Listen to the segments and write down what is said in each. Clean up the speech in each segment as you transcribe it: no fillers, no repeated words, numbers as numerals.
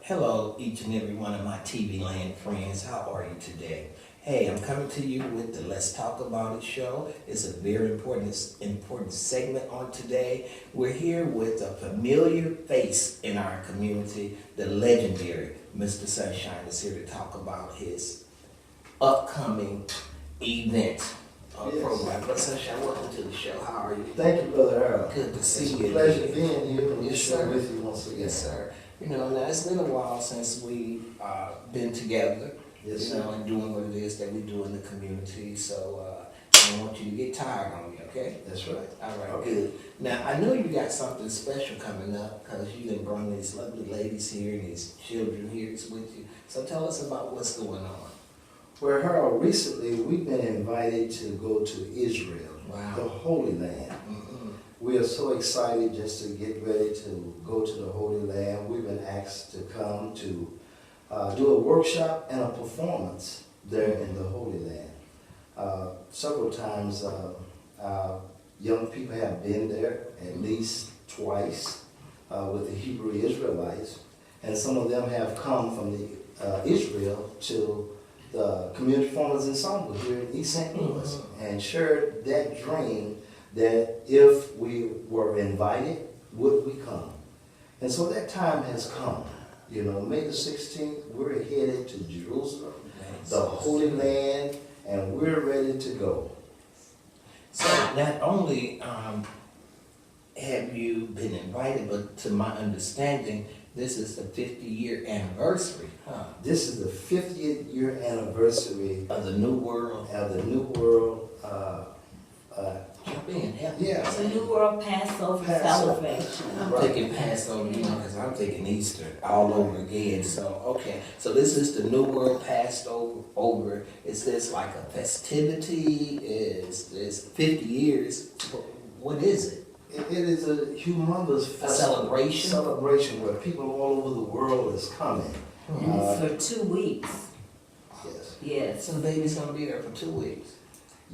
Hello, each and every one of my TV land friends. How are you today? Hey, I'm coming to you with the Let's Talk About It show. It's a very important segment on today. We're here with a familiar face in our community, the legendary Mr. Sunshine is here to talk about his upcoming event program. But Sunshine, welcome to the show. How are you? Thank you, Brother Harold. Good to see It's you. a pleasure being here on Yes, this show sir. with you once again. Yes, sir. You know, now it's been a while since we've been together, Yes, you know, sir. and doing what it is that we do in the community. So I don't want you to get tired on me, okay? That's right. All right, Okay. good. Now, I know you got something special coming up because you done brought these lovely ladies here and these children here with you. So tell us about what's going on. Well, Harold, recently we've been invited to go to Israel, Wow. the Holy Land. Mm-mm. We are so excited just to get ready to go to the Holy Land. We've been asked to come to do a workshop and a performance there in the Holy Land. Several times young people have been there at least twice with the Hebrew Israelites, and some of them have come from Israel to the Community Performance Ensemble here in East St. Louis and shared that dream that if we were invited, would we come? And so that time has come. You know, May the 16th, we're headed to Jerusalem, the Holy Land, and we're ready to go. So not only have you been invited, but to my understanding, this is the 50-year anniversary, huh? This is the 50th year anniversary Of the New World. of the New World. Jump in, help. Yeah. It's a New World Passover Passover. celebration. I'm Right. taking Passover, you know, because I'm taking Easter all over again. So, okay. So this is the New World Passover. Is this like a festivity? Is this 50 years? What is it? It is a humongous celebration? celebration where people all over the world is coming. And it's for 2 weeks. Yes. Yes. So the baby's going to be there for 2 weeks.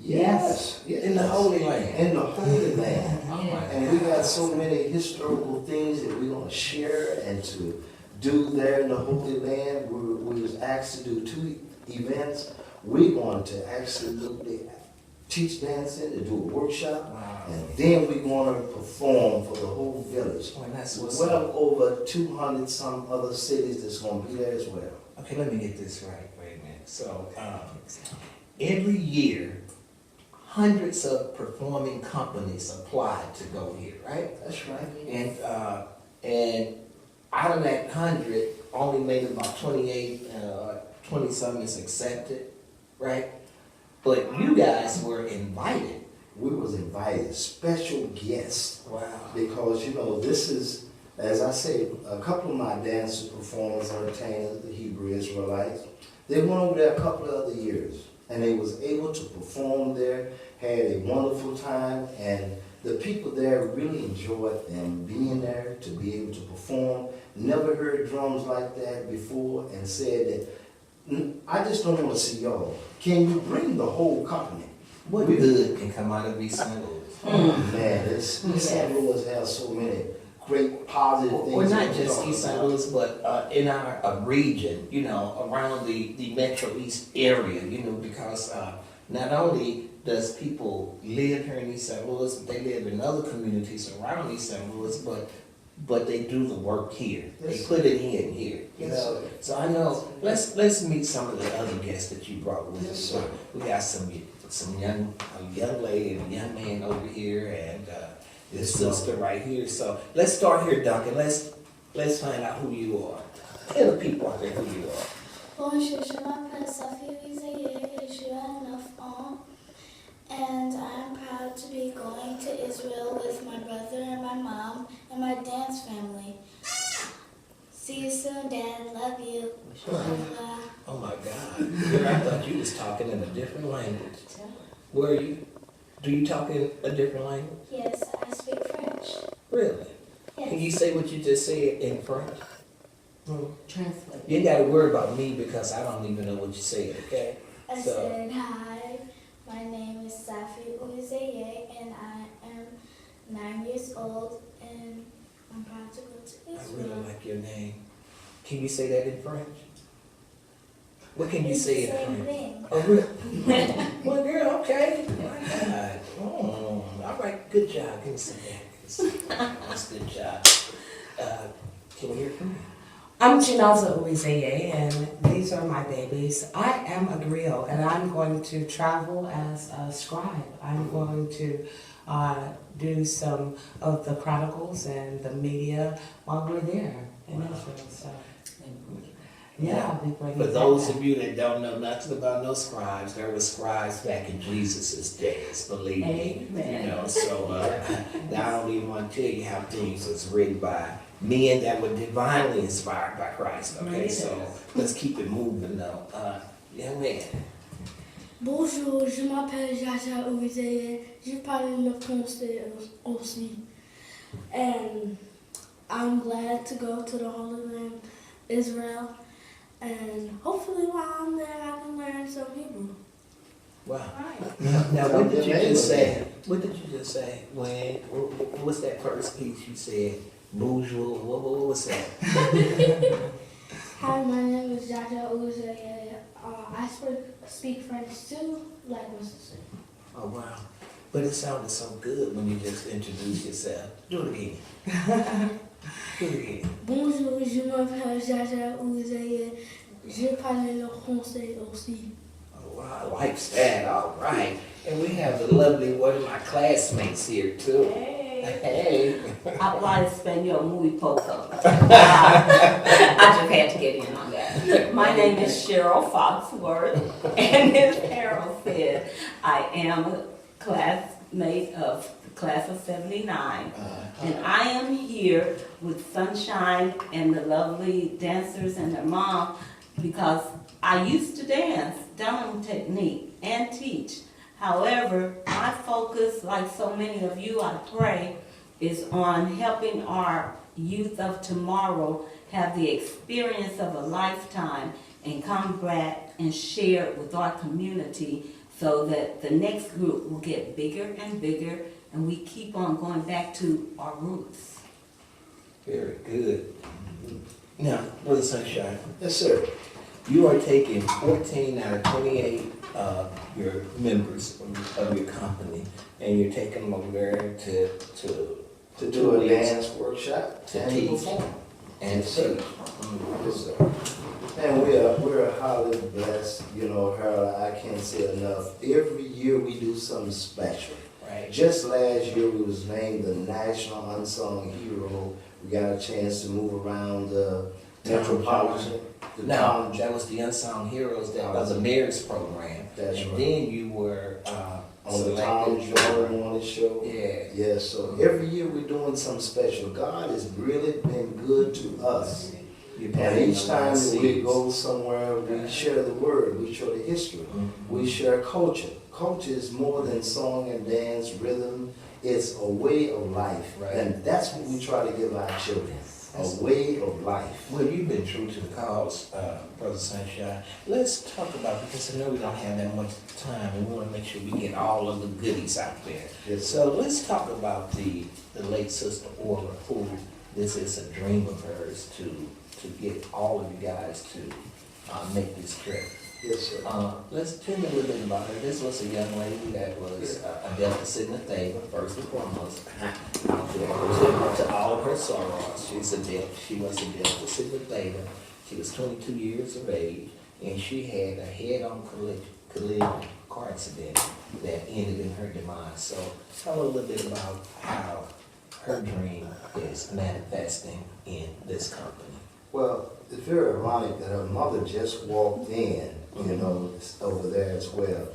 Yes. Yes. In the Holy Land. In the Holy Land. Oh my And we got God. so many historical things that we're going to share and to do there in the Holy Land. We was asked to do 2 events. We're going to absolutely teach dancing, to do a workshop, Wow. and then we're going to perform for the whole village. Well, that's what's Well up. over 200 some other cities that's going to be there as well. Okay, let me get this right. Wait a minute. So, every year, hundreds of performing companies apply to go here, right? That's right. And out of that 100, only maybe about 28, 20 something is accepted, right? But you guys were invited. We was invited, special guests. Wow. Because, you know, this is, as I say, a couple of my dancers, performers, entertainers, the Hebrew Israelites, they went over there a couple of other years, and they was able to perform there, had a wonderful time, and the people there really enjoyed them being there to be able to perform. Never heard drums like that before, and said that, I just don't want to see y'all. Can you bring the whole company? What good can come out of East St. Louis? Oh, man, East St. Louis has so many great positive things. Well, not to just talk East St. about. Louis, but in our region, you know, around the Metro East area, you know, because not only does people live here in East St. Louis, but they live in other communities around East St. Louis, but they do the work here. They Yes, put it in here, you Yes, know. sir. So I know. Let's meet some of the other guests that you brought with Yes, you. sir. We got some a young lady and a young man over here, and this sister right here. So let's start here, Duncan. Let's find out who you are. Tell the people out there who you are. Bonjour, je m'appelle Sophie Rizeye et je suis 9 ans, and I'm proud to be going to Israel with my brother and my mom and my dance family. See you soon, Dad. Love you. Bye. Oh my God! Girl, I thought you was talking in a different language. Were you? Do you talk in a different language? Yes, I speak French. Really? Can you Yes. say what you just said in French? Translate. You ain't got to worry about me because I don't even know what you said. Okay? I So- said, hi, my name is Safi Uzeye, and I am 9 years old, and I'm proud to go to I Israel. really like your name. Can you say that in French? What can you It's say the in same French? thing. Oh, really? Well, girl, okay. My God. All right, good job. Give me some that. That's a good job. Can we hear from you? I'm Chinaza Uizeye, and these are my babies. I am a griot, and I'm going to travel as a scribe. I'm going to do some of the chronicles and the media while we're there in Israel. So, yeah, I'll be bringing For that those back. of you that don't know nothing about no scribes, there were scribes back in Jesus' days, believe me. Amen. You know, so I don't even want to tell you how things was written by men that were divinely inspired by Christ. Okay, Yes. so let's keep it moving though. Young man. Bonjour, je m'appelle Jaja Urizeye. Je parle le français aussi. And I'm glad to go to the Holy Land, Israel. And hopefully while I'm there, I can learn some Hebrew. Wow. Now what did you just say? What did you just say? What's that first piece you said? Bonjour. What was that? Hi, my name is Jaja Urizeye. I speak French too, like my sister. Oh wow. But it sounded so good when you just introduced yourself. Do it again. Do it again. Bonjour, je m'appelle Jaja Urizeye. Je parle le français aussi. Oh, wow, I like that. All right. And we have the lovely one of my classmates here too. Hey. Habla español muy poco. I just had to get in on that. My name is Cheryl Foxworth, and as Harold said, I am a classmate of the class of 79. And I am here with Sunshine and the lovely dancers and their mom because I used to dance, Dunham technique, and teach. However, my focus, like so many of you, I pray, is on helping our youth of tomorrow have the experience of a lifetime and come back and share it with our community so that the next group will get bigger and bigger and we keep on going back to our roots. Very good. Now, Brother Sunshine, Yes, sir. you are taking 14 out of 28 your members of your company, and you're taking them over there To do a dance workshop To and teach. perform. and Yes, sir. teach. Yes, sir. And we're highly blessed, Harold, I can't say enough. Every year we do something special. Right. Just last year we was named the National Unsung Hero. We got a chance to move around the metropolitan. the No, town- that was the Unsung Heroes, that was a mayor's program. That's And right. then you were On the Tom selected. Jordan Morning Show. Yeah. Yes, so every year we're doing something special. God has really been good to us. You're And planting each a lot time of that we seeds. go somewhere, we share the word, we share the history, we share culture. Culture is more than song and dance, rhythm. It's a way of life. Right. And that's what we try to give our children, a way of life. Well, you've been true to the cause, Brother Sunshine. Let's talk about, because I know we don't have that much time, and we want to make sure we get all of the goodies out there. Yes, So let's talk about the late Sister Orla, who this is a dream of hers to get all of you guys to make this trip. Yes, sir. Let's tell me a little bit about her. This was a young lady that was a Delta Sigma Theta, first and foremost. To all of her sorrows, she was a Delta Sigma Theta. She was 22 years of age, and she had a head-on collision car accident that ended in her demise. So tell a little bit about how her dream is manifesting in this company. Well, it's very ironic that her mother just walked in, over there as well.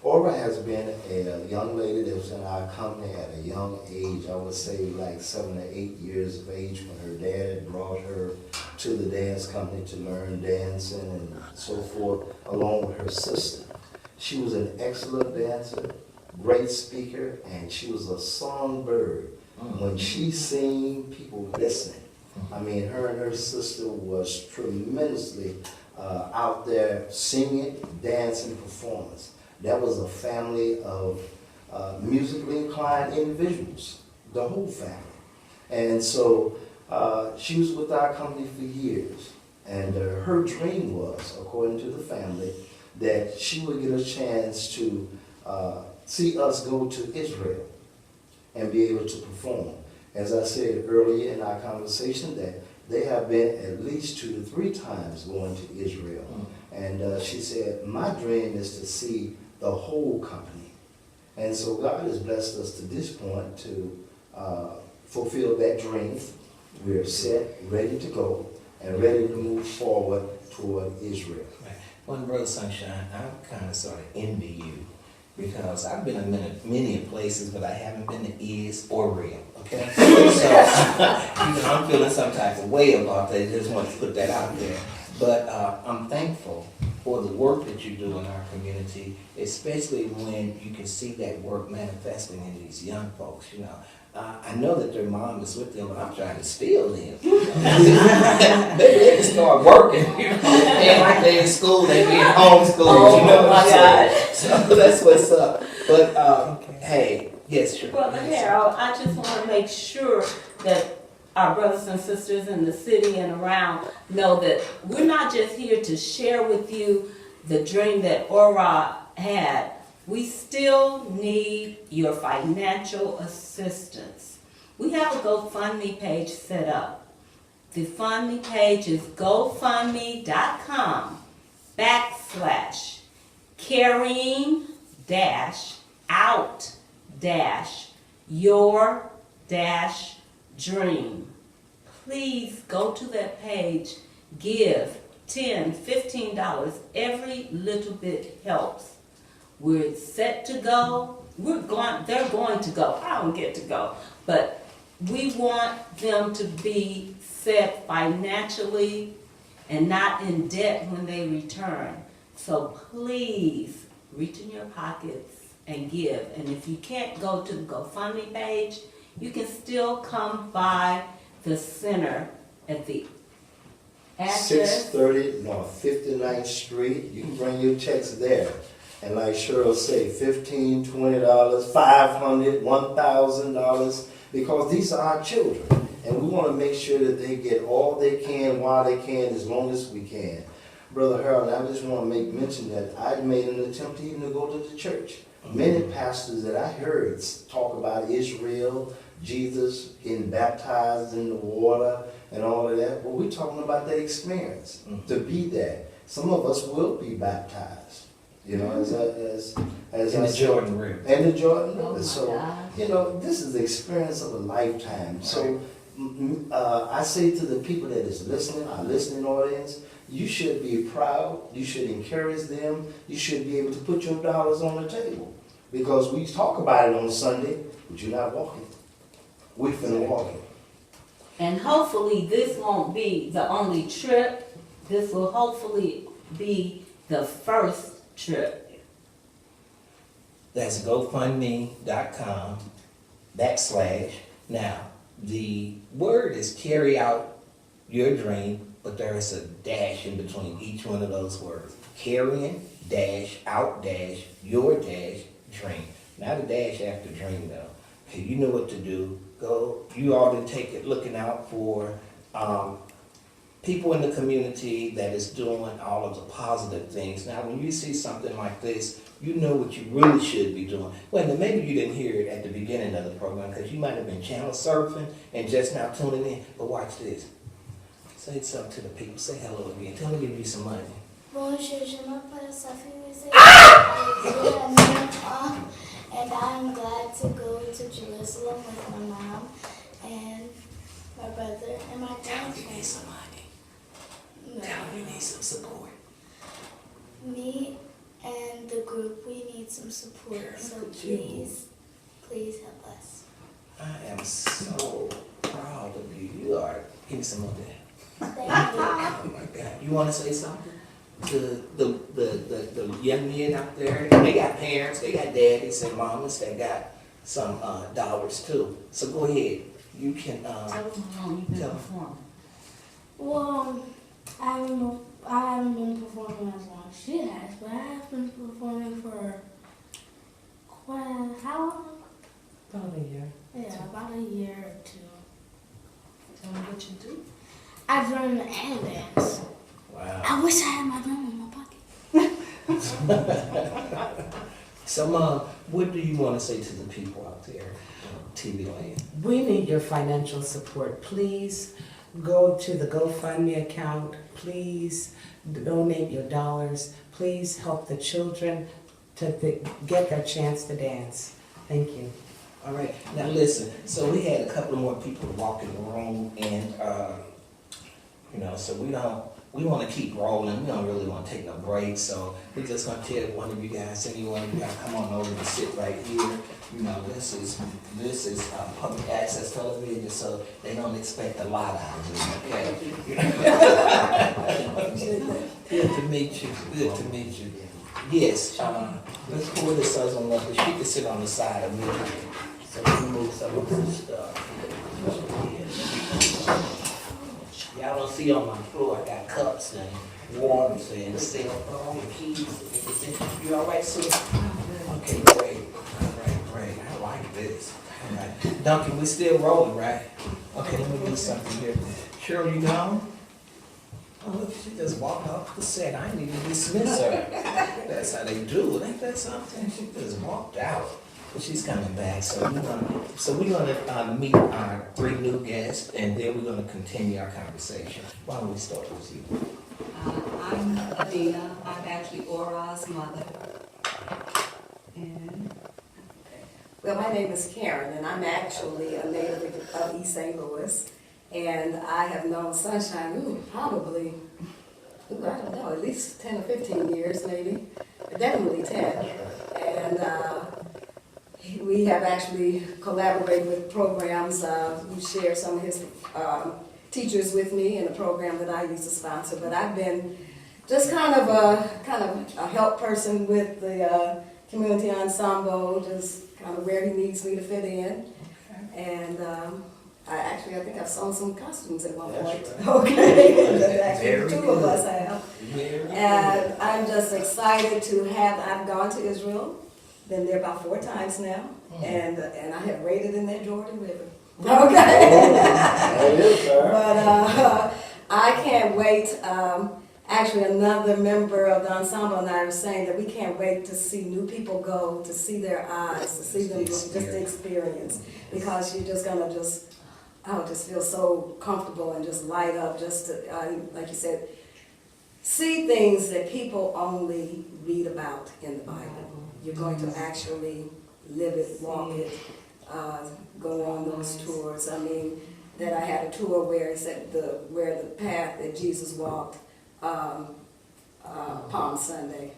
Aura has been a young lady that was in our company at a young age, I would say like 7 or 8 years of age when her dad had brought her to the dance company to learn dancing and so forth, along with her sister. She was an excellent dancer, great speaker, and she was a songbird. When she sang, people listening. I mean, her and her sister was tremendously out there singing, dancing, performance. That was a family of musically inclined individuals, the whole family. And so she was with our company for years. And her dream was, according to the family, that she would get a chance to see us go to Israel and be able to perform. As I said earlier in our conversation, that they have been at least 2 to 3 times going to Israel. And she said, my dream is to see the whole company. And so God has blessed us to this point to fulfill that dream. We're set, ready to go, and ready to move forward toward Israel. Right. Well, Brother Sunshine, I kind of sort of envy you because I've been in many places, but I haven't been to Is or Real, okay? So, I'm feeling some type of way about that. I just want to put that out there. But I'm thankful for the work that you do in our community, especially when you can see that work manifesting in these young folks, I know that their mom is with them, but I'm trying to steal them. Maybe they can start working. And like they in school, they being homeschooled. You know what I'm saying? So that's what's up. But hey, yes, sure. Brother Harold, I just want to make sure that our brothers and sisters in the city and around know that we're not just here to share with you the dream that Ora had. We still need your financial assistance. We have a GoFundMe page set up. The GoFundMe page is GoFundMe.com/carrying-out-your-dream. Please go to that page, give $10, $15. Every little bit helps. We're set to go. They're going to go. I don't get to go. But we want them to be set financially and not in debt when they return. So please reach in your pockets and give. And if you can't go to the GoFundMe page, you can still come by the center at the address. 630 North 59th Street. You can bring your checks there. And like Cheryl said, $15, $20, $500, $1,000, because these are our children. And we want to make sure that they get all they can while they can, as long as we can. Brother Harold, I just want to make mention that I made an attempt even to go to the church. Many pastors that I heard talk about Israel, Jesus getting baptized in the water and all of that. Well, we're talking about that experience, to be there. Some of us will be baptized. As In the Jordan River. And the Jordan River. Oh So, gosh. this is the experience of a lifetime. So, I say to the people that is listening, our listening audience, you should be proud. You should encourage them. You should be able to put your dollars on the table. Because we talk about it on Sunday, but you're not walking. We're finna walk it. And hopefully this won't be the only trip. This will hopefully be the first trip. That's GoFundMe.com / Now, the word is carry out your dream, but there is a dash in between each one of those words. Carrying -out -your -dream. Not a dash after dream though. Okay, you know what to do. Go. You ought to take it looking out for people in the community that is doing all of the positive things. Now, when you see something like this, you know what you really should be doing. Well, maybe you didn't hear it at the beginning of the program because you might have been channel surfing and just now tuning in. But watch this. Say something to the people. Say hello again. Tell them to give you some money. Bonjour, je m'appelle Sophie and I'm glad to go to Jerusalem with my mom and my brother and my Tell them dad. you need some money. No. Tell them you need some support. Me and the group, we need some support, Girl, so look at you. please help us. I am so proud of you. You are. Give me some of that. Thank you. Oh my God. You want to say something? The young men out there, they got parents, they got daddies and mamas that got some dollars too. So go ahead. You can Tell them how long you've been tell 'em. performing. Well, I haven't been performing as long as she has, but I have been performing for how long? About a year. Yeah, about a year or two. Tell me what you do. I drum and dance. Wow. I wish I had my drum in my pocket. So, Mom, what do you want to say to the people out there, TV land? We need your financial support. Please go to the GoFundMe account. Please donate your dollars. Please help the children to get their chance to dance. Thank you. All right, now listen, so we had a couple more people walk in the room and, so we want to keep rolling. We don't really want to take no break, so we're just going to tell any one of you guys, come on over and sit right here. This is public access television, so they don't expect a lot out of you, okay? Good to meet you, good to meet you. Yes, let's pull this cousin up, but she can sit on the side of me. So we can move some of this stuff. Y'all don't see on my floor, I got cups and waters and stuff, all the keys and everything. You all right, Sue? Okay, great. Great. I like this. All right. Duncan, we still rolling, right? Okay, let me do something here. Cheryl, you gone? Oh, look, she just walked off the set. I didn't even dismiss her. That's how they do it. Ain't that something? She just walked out. But she's coming back. So we're gonna meet our 3 new guests, and then we're gonna continue our conversation. Why don't we start with you? I'm Adina. I'm actually Aura's mother. Well, my name is Karen, and I'm actually a native of East St. Louis. And I have known Sunshine, probably, I don't know, at least 10 or 15 years maybe. Definitely 10. And we have actually collaborated with programs. He shared some of his teachers with me in a program that I used to sponsor. But I've been just kind of a help person with the community ensemble, just kind of where he needs me to fit in. And I think I've sewn some costumes at one point. Right. Okay, actually Very 2 good. of us have. And I'm just excited to have. I've gone to Israel. Been there about 4 times now, and I have waded in that Jordan River. Okay. That is, sir. But I can't wait. Actually, another member of the ensemble and I were saying that we can't wait to see new people go, to see their eyes, to see them just the experience, because you're just gonna just feel so comfortable and just light up, just to, like you said, see things that people only read about in the Bible. You're going to actually live it, walk it, go on those tours. I mean, that I had a tour where it said where the path that Jesus walked, Palm Sunday.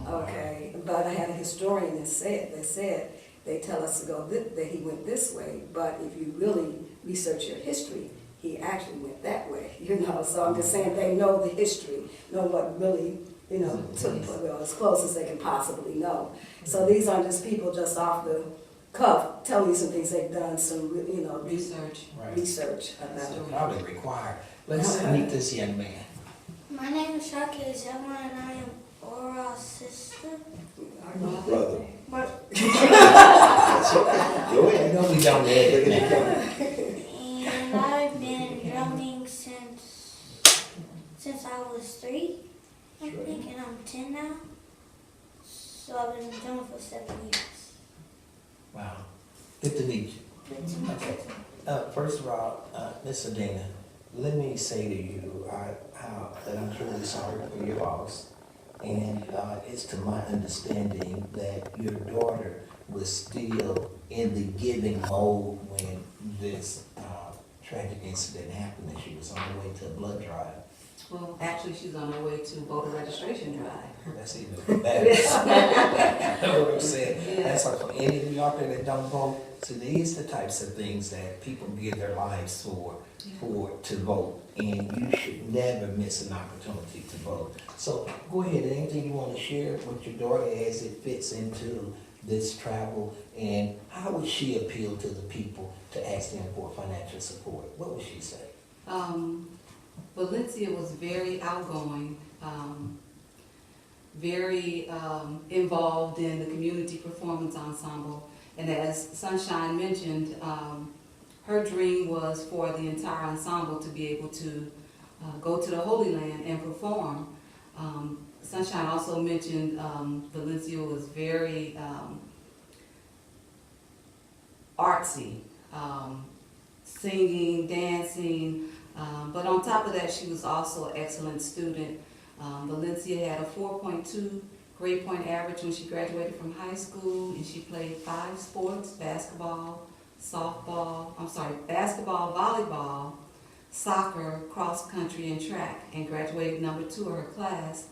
Okay, but I had a historian that said they tell us to go that he went this way, but if you really research your history, he actually went that way. So I'm just saying they know the history, know what really took as close as they can possibly know. So these aren't just people just off the cuff telling you some things they've done, some research about. Probably required. Let's meet this young man. My name is Shaka Zema and I am Aura's sister. Brother. Go ahead. I know we don't edit now. And I've been drumming since I was 3, I think, and I'm 10 now. So I've been drumming for 7 years. Wow. Good to meet you. Okay. First of all, Miss Adina, let me say to you that I'm truly sorry for your loss. And it's to my understanding that your daughter was still in the giving mode when this tragic incident happened, and she was on her way to a blood drive. Well, actually, she's on her way to voter registration drive. That's even better. That's what I'm saying. Yeah. That's like for any of you out there that don't vote. So these are the types of things that people give their lives for to vote. And you should never miss an opportunity to vote. So go ahead, anything you want to share with your daughter as it fits into this travel, and how would she appeal to the people to ask them for financial support? What would she say? Valencia was very outgoing, very involved in the community performance ensemble. And as Sunshine mentioned, her dream was for the entire ensemble to be able to go to the Holy Land and perform. Sunshine also mentioned Valencia was very artsy, singing, dancing, but on top of that, she was also an excellent student. Valencia had a 4.2 grade point average when she graduated from high school, and she played 5 sports: basketball, volleyball, soccer, cross country, and track, and graduated number 2 of her class,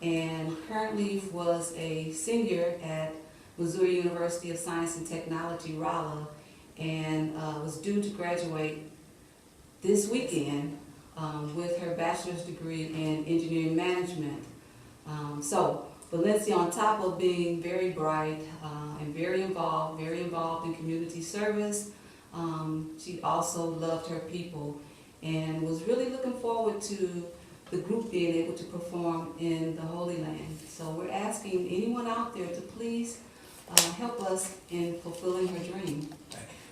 and currently was a senior at Missouri University of Science and Technology, Rolla, and was due to graduate this weekend with her bachelor's degree in engineering management. So Valencia, on top of being very bright and very involved in community service, she also loved her people and was really looking forward to the group being able to perform in the Holy Land. So we're asking anyone out there to please help us in fulfilling her dream.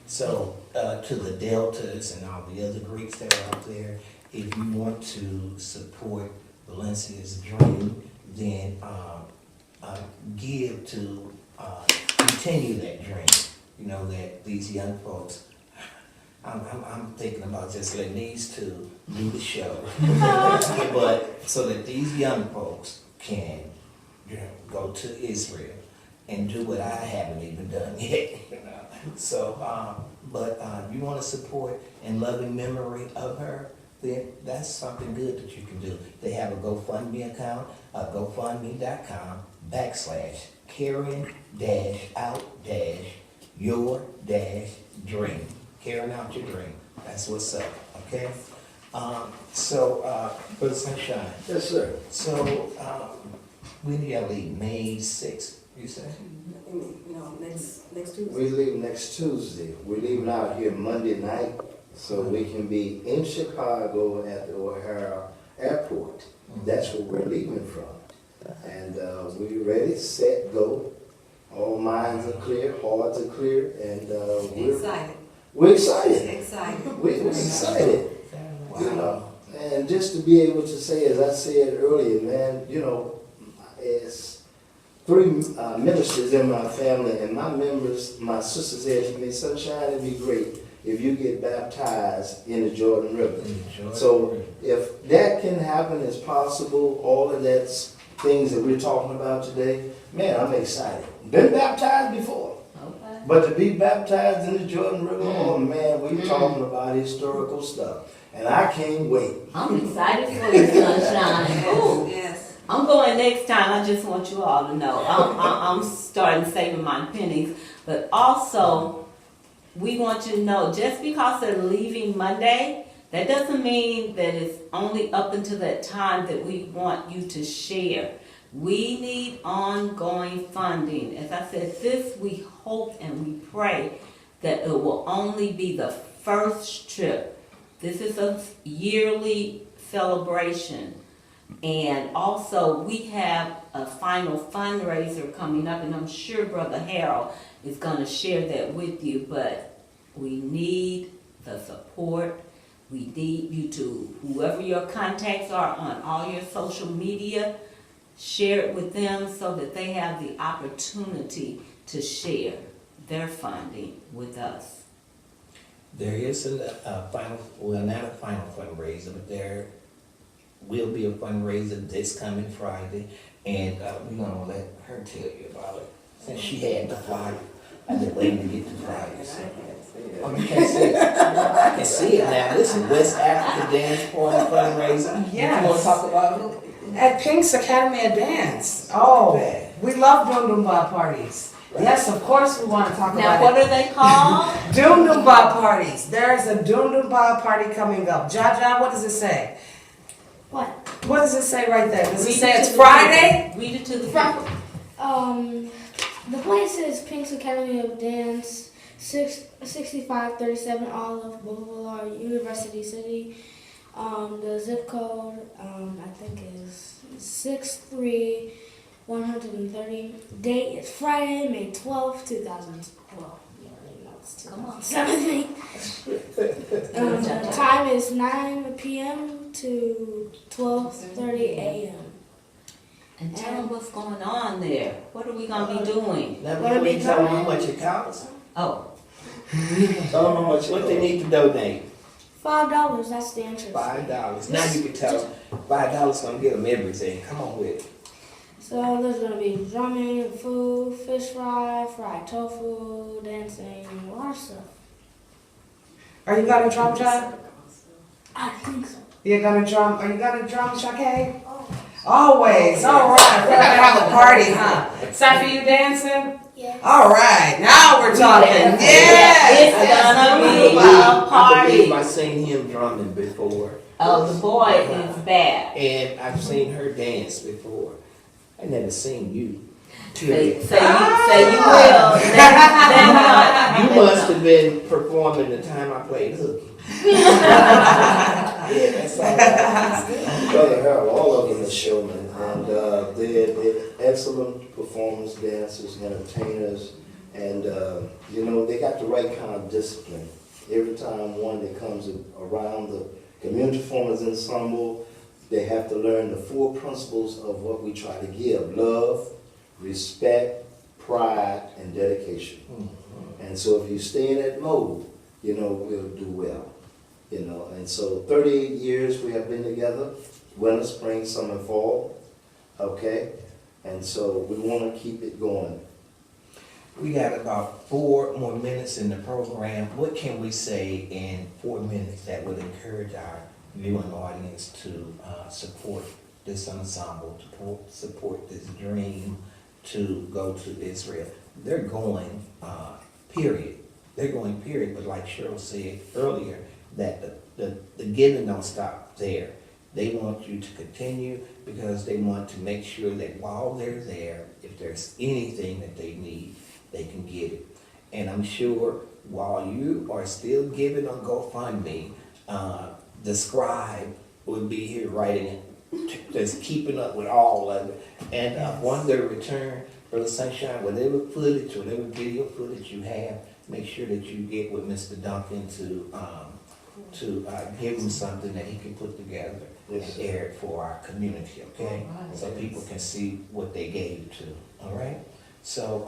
So, to the Deltas and all the other Greeks that are out there, if you want to support Valencia's dream, then give to continue that dream. You know, that these young folks, I'm thinking about just letting these two do the show. But so that these young folks can, you know, go to Israel and do what I haven't even done yet. You know? So, but you want to support in loving memory of her, then that's something good that you can do. They have a GoFundMe account, GoFundMe.com/carrying-out-your-dream. Carrying out your dream. That's what's up, okay? Brother Sunshine. Yes, sir. So, when do y'all leave? May 6th, you say? Next Tuesday. We leave next Tuesday. We're leaving out here Monday night, so we can be in Chicago at the O'Hare Airport. That's where we're leaving from. And we're ready, set, go. All minds are clear, hearts are clear, and we're excited. We're excited. You know, and just to be able to say, as I said earlier, man, you know, as 3 ministers in my family, and my sister said to me, Sunshine, it'd be great if you get baptized in the Jordan River. So if that can happen, as possible, all of that's things that we're talking about today, man, I'm excited. Been baptized before. Okay. But to be baptized in the Jordan River, oh man, we're talking about historical stuff. And I can't wait. I'm excited for you, Sunshine. Ooh. Yes. I'm going next time. I just want you all to know. I'm starting saving my pennies. But also, we want you to know, just because they're leaving Monday, that doesn't mean that it's only up until that time that we want you to share. We need ongoing funding. As I said, this we hope and we pray that it will only be the first trip. This is a yearly celebration. And also, we have a final fundraiser coming up, and I'm sure Brother Harold is going to share that with you, but we need the support. We need you to, whoever your contacts are on all your social media, share it with them so that they have the opportunity to share their funding with us. There is a final, well, not a final fundraiser, but there will be a fundraiser this coming Friday, and we're gonna let her tell you about it. Since she had the flyer, I've been waiting to get the flyer. So. Oh, you can't see it? I can see it now. This is West Africa Dance Party fundraiser. Yes. You wanna talk about it? At Pink's Academy of Dance. Oh, we love Doom Doom Bar parties. Yes, of course we want to talk Now, about what it. are they called? Doom Doom Bar parties. There's a Doom Doom Bar party coming up. Jaja, what does it say? What? What does it say right there? Does it Read say to it's the Friday? people. Read it to the people. The place is Pink's Academy of Dance, 6537 Olive Boulevard, University City. The zip code, I think, is 63130. Date is Friday, May 12th, 2012. You already know. Come on. 17. Time is 9 p.m. to 12:30 a.m. And tell them what's going on there. What are we gonna be doing? Now, Wanna before be you tell them how drumming? much it costs, Oh, Tell them how much it what they costs. need to donate. $5. That's the entrance. $5. Now you can tell them $5 gonna get them everything. Come on with it. So there's gonna be drumming, food, fish fry, fried tofu, dancing, a lot of stuff. Are you gonna drum, John? I think so. You're gonna drum, are you gonna drum, Shakay? Always, all right, we're gonna have a party, huh? Is that for you dancing? Yes. All right, now we're talking, yes! it's gonna be a I party. believe I seen him drumming before, Oh, the boy is bad. and I've seen her dance before. I never seen you. Say Period. you will. Then You must have been performing the time I played hooky. Yeah, that's all right. Brother Harold, all of them are showmen, and they're excellent performance dancers, entertainers, and they got the right kind of discipline. Every time one that comes around the community performance ensemble, they have to learn the 4 principles of what we try to give: love, respect, pride, and dedication. And so if you stay in that mode, we'll do well. And so 38 years we have been together, winter, spring, summer, fall, okay? And so we want to keep it going. We got about 4 more minutes in the program. What can we say in 4 minutes that would encourage our viewing audience to support this ensemble, to support this dream to go to Israel? They're going, period. They're going, period. But like Cheryl said earlier, that the giving don't stop there. They want you to continue because they want to make sure that while they're there, if there's anything that they need, they can get it. And I'm sure while you are still giving on GoFundMe, the scribe will be here writing it, just keeping up with all of it. And upon their return, Brother Sunshine, whatever footage, whatever video footage you have, make sure that you get with Mr. Duncan to give him something that he can put together and air it for our community, okay? So people can see what they gave to, all right? So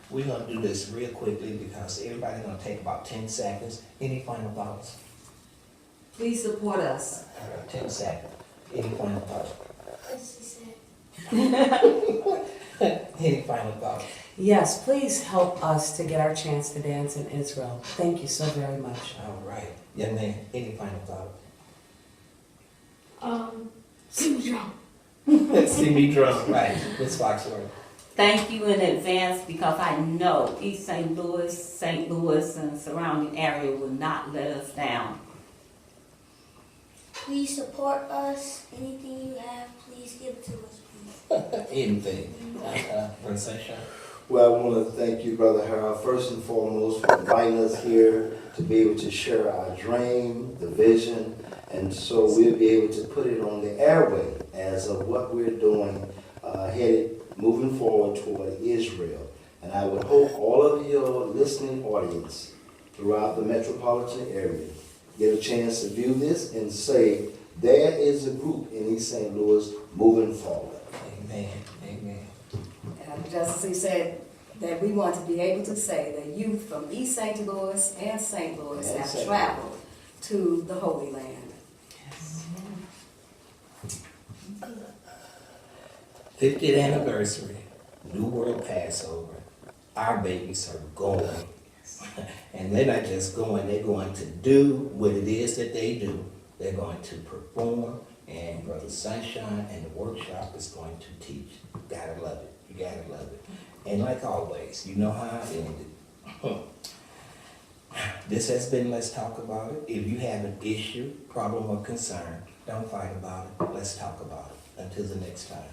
we're gonna do this real quickly because everybody's gonna take about 10 seconds. Any final thoughts? Please support us. 10 seconds. Any final thoughts? As she said. Any final thoughts? Yes, please help us to get our chance to dance in Israel. Thank you so very much. All right. Young man, any final thoughts? Sing drum. See me drum, right. Ms. Foxworth. thank you in advance because I know East St. Louis, and surrounding area will not let us down. Please support us. Anything you have, please give it to us, please. Anything. Brother Sunshine. Well, I want to thank you, Brother Harold, first and foremost, for inviting us here to be able to share our dream, the vision, and so we'll be able to put it on the airway as of what we're doing, moving forward toward Israel. And I would hope all of your listening audience throughout the metropolitan area get a chance to view this and say, there is a group in East St. Louis moving forward. Amen. Amen. And just as he said, that we want to be able to say that youth from East St. Louis and St. Louis And have St. traveled to the Holy Land. 50th anniversary, New World Passover. Our babies are going. And they're not just going, they're going to do what it is that they do. They're going to perform, and Brother Sunshine and the workshop is going to teach. You gotta love it. You gotta love it. And like always, you know how I ended. This has been Let's Talk About It. If you have an issue, problem, or concern, don't fight about it. Let's talk about it. Until the next time.